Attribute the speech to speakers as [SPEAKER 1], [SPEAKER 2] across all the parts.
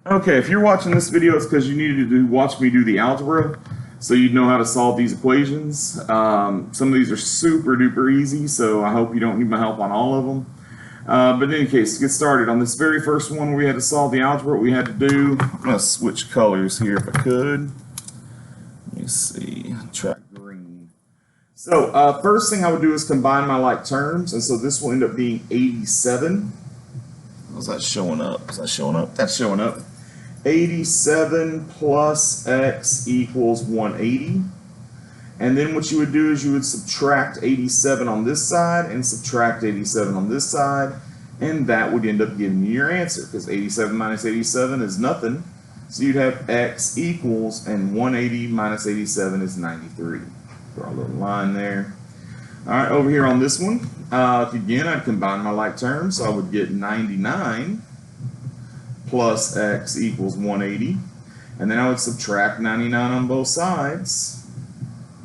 [SPEAKER 1] Okay, if you're watching this video, it's because you needed to watch me do the algebra so you'd know how to solve these equations. Some of these are super duper easy, so I hope you don't need my help on all of them. But in any case, let's get started. On this very first one where we had to solve the algebra, what we had to do, I'm going to switch colors here if I could. Let me see, try green. So first thing I would do is combine my like terms, and so this will end up being 87. How's that showing up? Is that showing up? That's showing up. 87 plus x equals 180. And then what you would do is you would subtract 87 on this side and subtract 87 on this side, and that would end up giving you your answer, because 87 minus 87 is nothing. So you'd have x equals, and 180 minus 87 is 93. Draw a little line there. All right, over here on this one, again, I'd combine my like terms, so I would get 99 plus x equals 180, and then I would subtract 99 on both sides,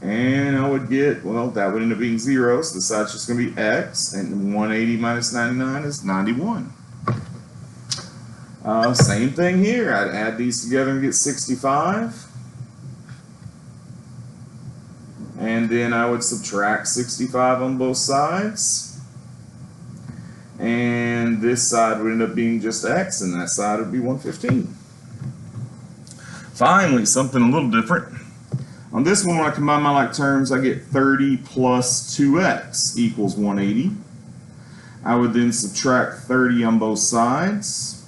[SPEAKER 1] and I would get, well, that would end up being 0, so the side's just going to be x, and 180 minus 99 is 91. Same thing here. I'd add these together and get 65, and then I would subtract 65 on both sides, and this side would end up being just x, and that side would be 115. Finally, something a little different. On this one, when I combine my like terms, I get 30 plus 2x equals 180. I would then subtract 30 on both sides,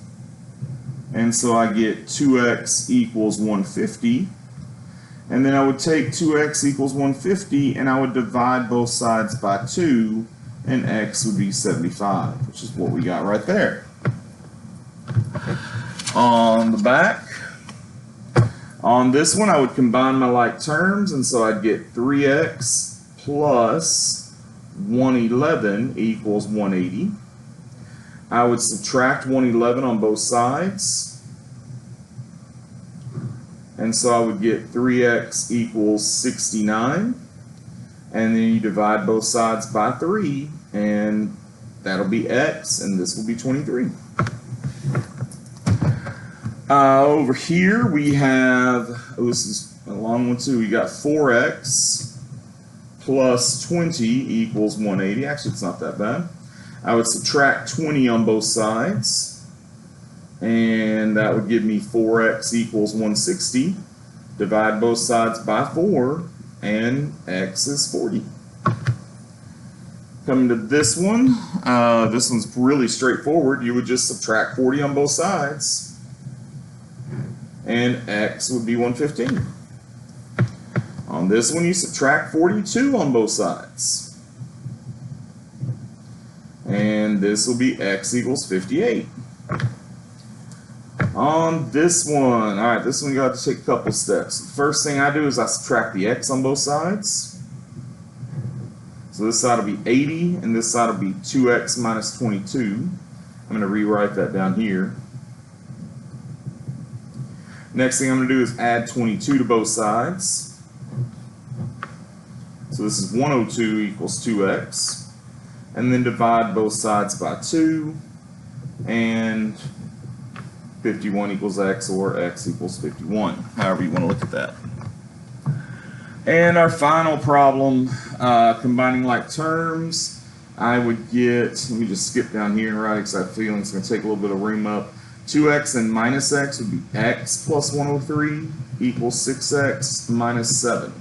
[SPEAKER 1] and so I get 2x equals 150. And then I would take 2x equals 150, and I would divide both sides by 2, and x would be 75, which is what we got right there. On the back, on this one, I would combine my like terms, and so I'd get 3x plus 111 equals 180. I would subtract 111 on both sides, and so I would get 3x equals 69. And then you divide both sides by 3, and that'll be x, and this will be 23. Over here we have, oh, this is a long one too, we got 4x plus 20 equals 180. Actually, it's not that bad. I would subtract 20 on both sides, and that would give me 4x equals 160. Divide both sides by 4, and x is 40. Coming to this one, this one's really straightforward. You would just subtract 40 on both sides, and x would be 115. On this one, you subtract 42 on both sides, and this will be x equals 58. On this one, all right, this one you got to take a couple steps. The first thing I do is I subtract the x on both sides. So this side will be 80, and this side will be 2x minus 22. I'm going to rewrite that down here. Next thing I'm going to do is add 22 to both sides. So this is 102 equals 2x. And then divide both sides by 2, and 51 equals x, or x equals 51, however you want to look at that. And our final problem, combining like terms, I would get, let me just skip down here and write it because I have a feeling it's going to take a little bit of room up. 2x and minus x would be x plus 103 equals 6x minus 7.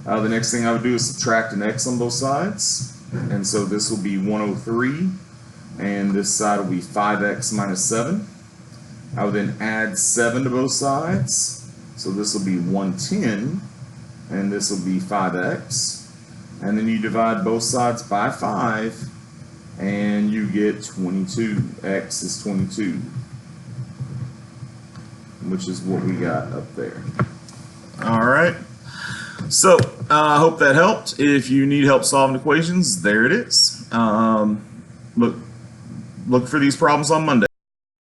[SPEAKER 1] The next thing I would do is subtract an x on both sides, and so this will be 103, and this side will be 5x minus 7. I would then add 7 to both sides, so this will be 110, and this will be 5x. And then you divide both sides by 5, and you get 22. X is 22, which is what we got up there. All right. So I hope that helped. If you need help solving equations, there it is. Look for these problems on Monday.